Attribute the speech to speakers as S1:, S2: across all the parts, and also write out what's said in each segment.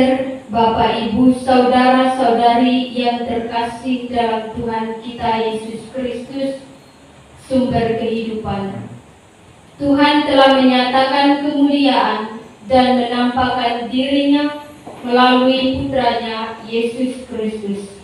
S1: Suster, Bapak, Ibu, saudara-saudari yang terkasih dalam Tuhan kita Yesus Kristus, sumber kehidupan. Tuhan telah menyatakan kemuliaan dan menampakkan dirinya melalui putranya Yesus Kristus.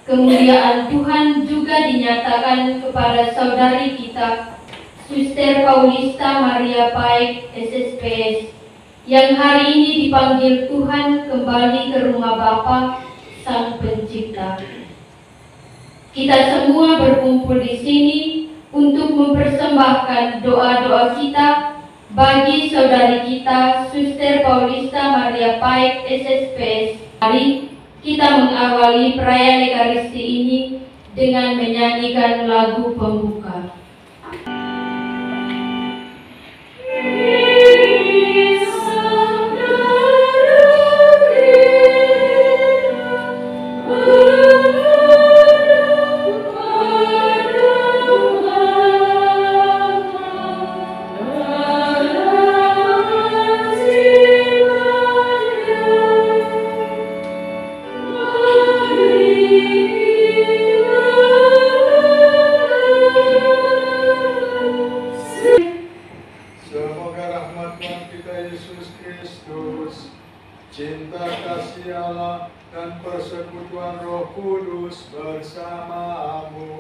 S1: Kemuliaan Tuhan juga dinyatakan kepada saudari kita, Suster Paulista Maria Paik, SSPS, yang hari ini dipanggil Tuhan kembali ke rumah Bapa Sang Pencipta. Kita semua berkumpul di sini untuk mempersembahkan doa-doa kita bagi saudari kita, Suster Paulista Maria Paik, SSPS. Mari kita mengawali perayaan Ekaristi ini dengan menyanyikan lagu pembuka.
S2: Cinta kasih Allah dan persekutuan Roh Kudus bersamamu.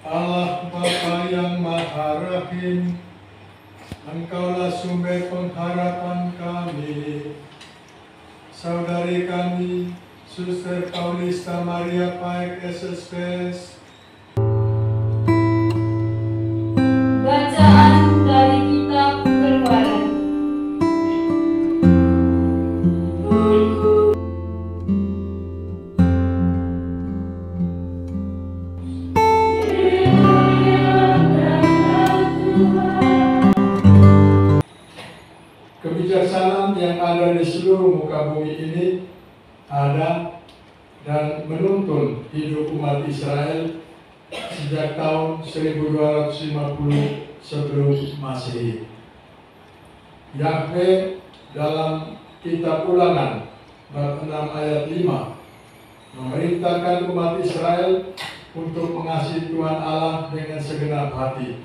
S2: Allah Bapa yang Maha Rahim, Engkaulah sumber pengharapan kami. Saudari kami, Suster Paulista Maria Paik, SSPS.
S1: Bacaan dari kitab Keluaran.
S2: Kebijaksanaan yang ada di seluruh muka bumi ini ada dan menuntun hidup umat Israel sejak tahun 1250 sebelum Masehi. Yahweh dalam kitab Ulangan bab 6 ayat 5 memerintahkan umat Israel untuk mengasihi Tuhan Allah dengan segenap hati,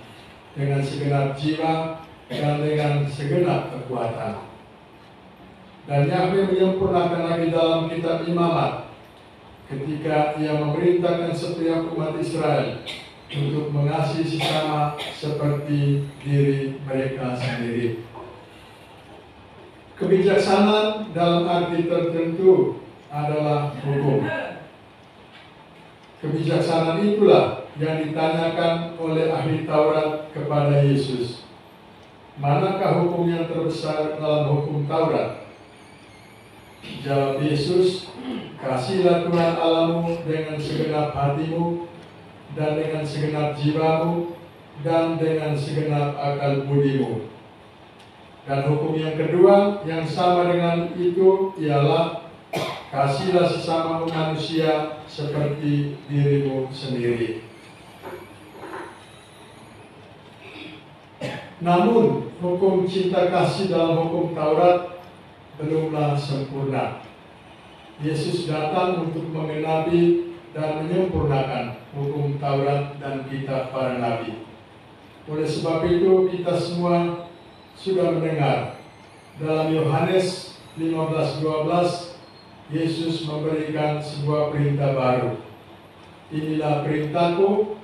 S2: dengan segenap jiwa, dan dengan segenap kekuatan. Dan Yahweh menyempurnakan lagi dalam kitab Imamat ketika ia memerintahkan setiap umat Israel untuk mengasihi sesama seperti diri mereka sendiri. Kebijaksanaan dalam arti tertentu adalah hukum. Kebijaksanaan itulah yang ditanyakan oleh ahli Taurat kepada Yesus. Manakah hukum yang terbesar dalam hukum Taurat? Jawab Yesus, kasihlah Tuhan Allahmu dengan segenap hatimu, dan dengan segenap jiwamu, dan dengan segenap akal budimu. Dan hukum yang kedua yang sama dengan itu ialah, kasihlah sesamamu manusia seperti dirimu sendiri. Namun, hukum cinta kasih dalam hukum Taurat belumlah sempurna. Yesus datang untuk menggenapi dan menyempurnakan hukum Taurat dan kitab para nabi. Oleh sebab itu, kita semua sudah mendengar dalam Yohanes 15:12, Yesus memberikan sebuah perintah baru. Inilah perintahku,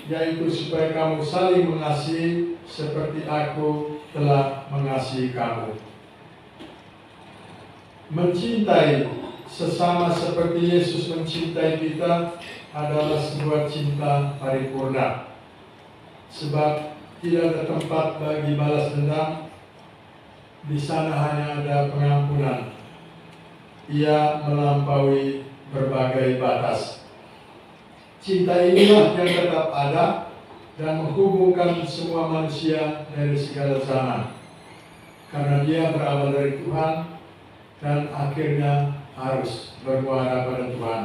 S2: yaitu supaya kamu saling mengasihi seperti aku telah mengasihi kamu. Mencintai sesama seperti Yesus mencintai kita adalah sebuah cinta paripurna. Sebab tidak ada tempat bagi balas dendam, di sana hanya ada pengampunan. Ia melampaui berbagai batas. Cinta inilah yang tetap ada dan menghubungkan semua manusia dari segala zaman. Karena dia berawal dari Tuhan dan akhirnya harus bermuara pada Tuhan.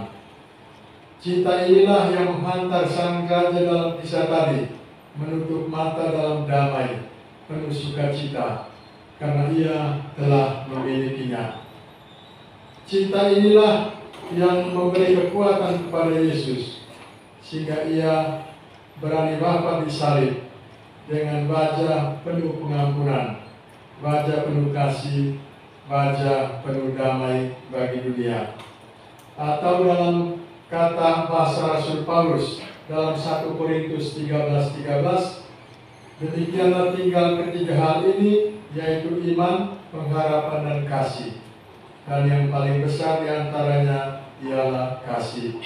S2: Cinta inilah yang menghantar sang raja dalam kisah tadi, menutup mata dalam damai, penuh sukacita, karena ia telah memilikinya. Cinta inilah yang memberi kekuatan kepada Yesus, sehingga ia berani wafat disalib dengan wajah penuh pengampunan, wajah penuh kasih, wajah penuh damai bagi dunia. Atau dalam kata bahasa Rasul Paulus dalam 1 Korintus 13:13, demikianlah tinggal ketiga hal ini, yaitu iman, pengharapan, dan kasih. Dan yang paling besar diantaranya ialah kasih.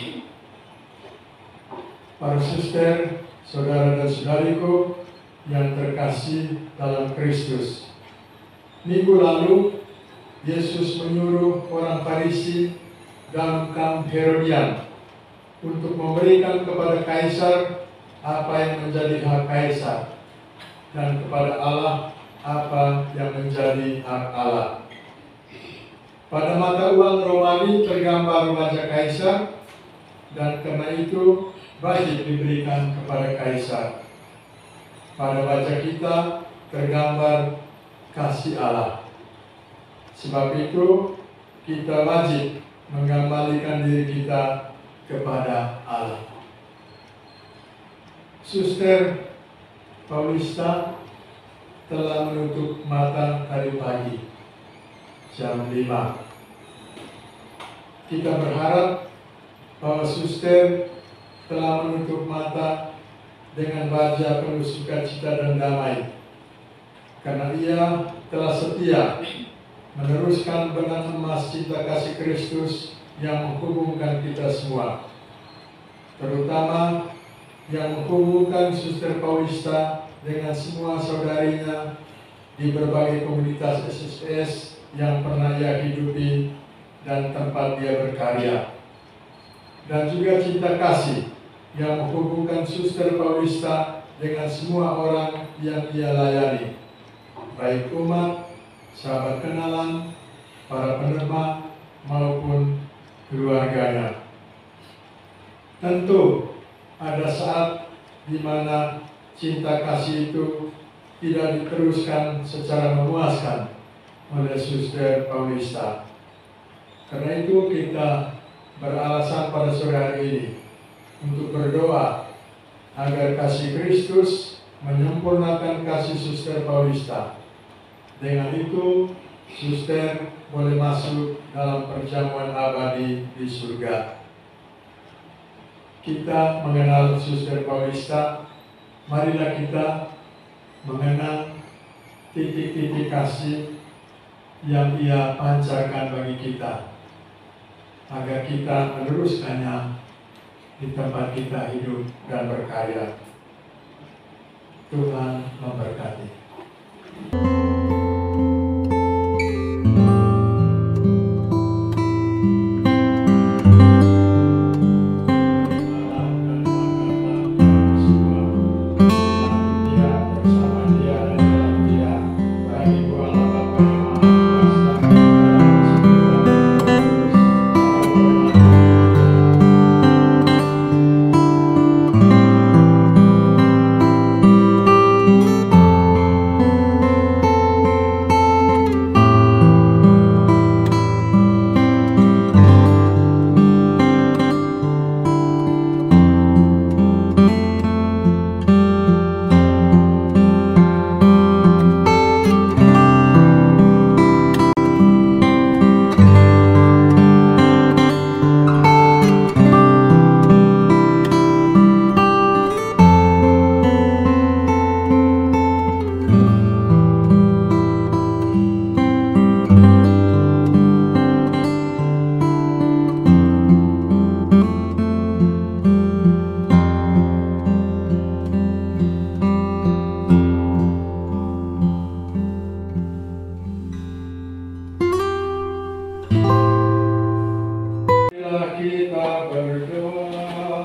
S2: Para suster, saudara dan saudariku yang terkasih dalam Kristus, minggu lalu Yesus menyuruh orang Farisi dan kaum Herodian untuk memberikan kepada Kaisar apa yang menjadi hak Kaisar, dan kepada Allah apa yang menjadi hak Allah. Pada mata uang Romawi tergambar wajah Kaisar, dan karena itu wajib diberikan kepada Kaisar. Pada wajah kita tergambar kasih Allah. Sebab itu kita wajib mengembalikan diri kita kepada Allah. Suster Paulista telah menutup mata tadi pagi jam 5. Kita berharap bahwa suster telah menutup mata dengan wajah penuh sukacita dan damai, karena ia telah setia meneruskan benang emas cinta kasih Kristus yang menghubungkan kita semua, terutama yang menghubungkan Suster Paulista dengan semua saudarinya di berbagai komunitas SSPS yang pernah ia hidupi dan tempat dia berkarya. Dan juga cinta kasih yang menghubungkan Suster Paulista dengan semua orang yang ia layani, baik umat, sahabat kenalan, para penerima, maupun keluarganya. Tentu ada saat di mana cinta kasih itu tidak diteruskan secara memuaskan oleh Suster Paulista. Karena itu kita beralasan pada sore hari ini untuk berdoa agar kasih Kristus menyempurnakan kasih Suster Paulista. Dengan itu, Suster boleh masuk dalam perjamuan abadi di surga. Kita mengenal Suster Paulista, marilah kita mengenang titik-titik kasih yang ia pancarkan bagi kita, agar kita meneruskannya di tempat kita hidup dan berkarya. Tuhan memberkati. Kita berdoa.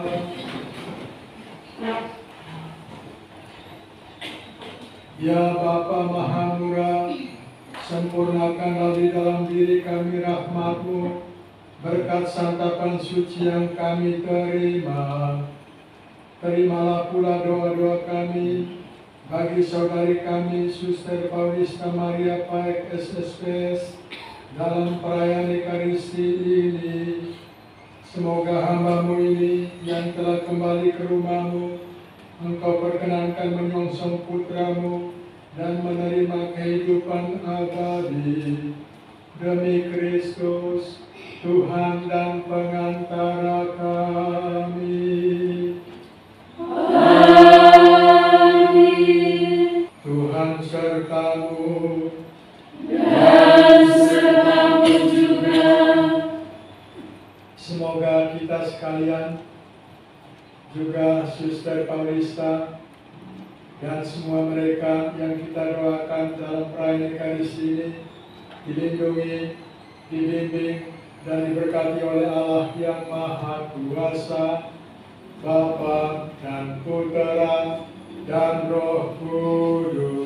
S2: Ya Bapa Maha Murah, sempurnakanlah di dalam diri kami rahmat-Mu berkat santapan suci yang kami terima. Terimalah pula doa-doa kami bagi saudari kami Suster Paulista Maria Paek SSPS, dalam perayaan Ekaristi ini. Semoga hamba-Mu ini yang telah kembali ke rumah-Mu, Engkau perkenankan menyongsong putra-Mu dan menerima kehidupan abadi. Demi Kristus, Tuhan dan pengantara kami.
S3: Amin.
S2: Tuhan serta-Mu.
S3: Dan serta-Mu juga.
S2: Semoga kita sekalian, juga Suster Paulista, dan semua mereka yang kita doakan dalam perayaan Ekaristi ini, dilindungi, dibimbing, dan diberkati oleh Allah yang Maha Kuasa, Bapa dan Putera dan Roh Kudus.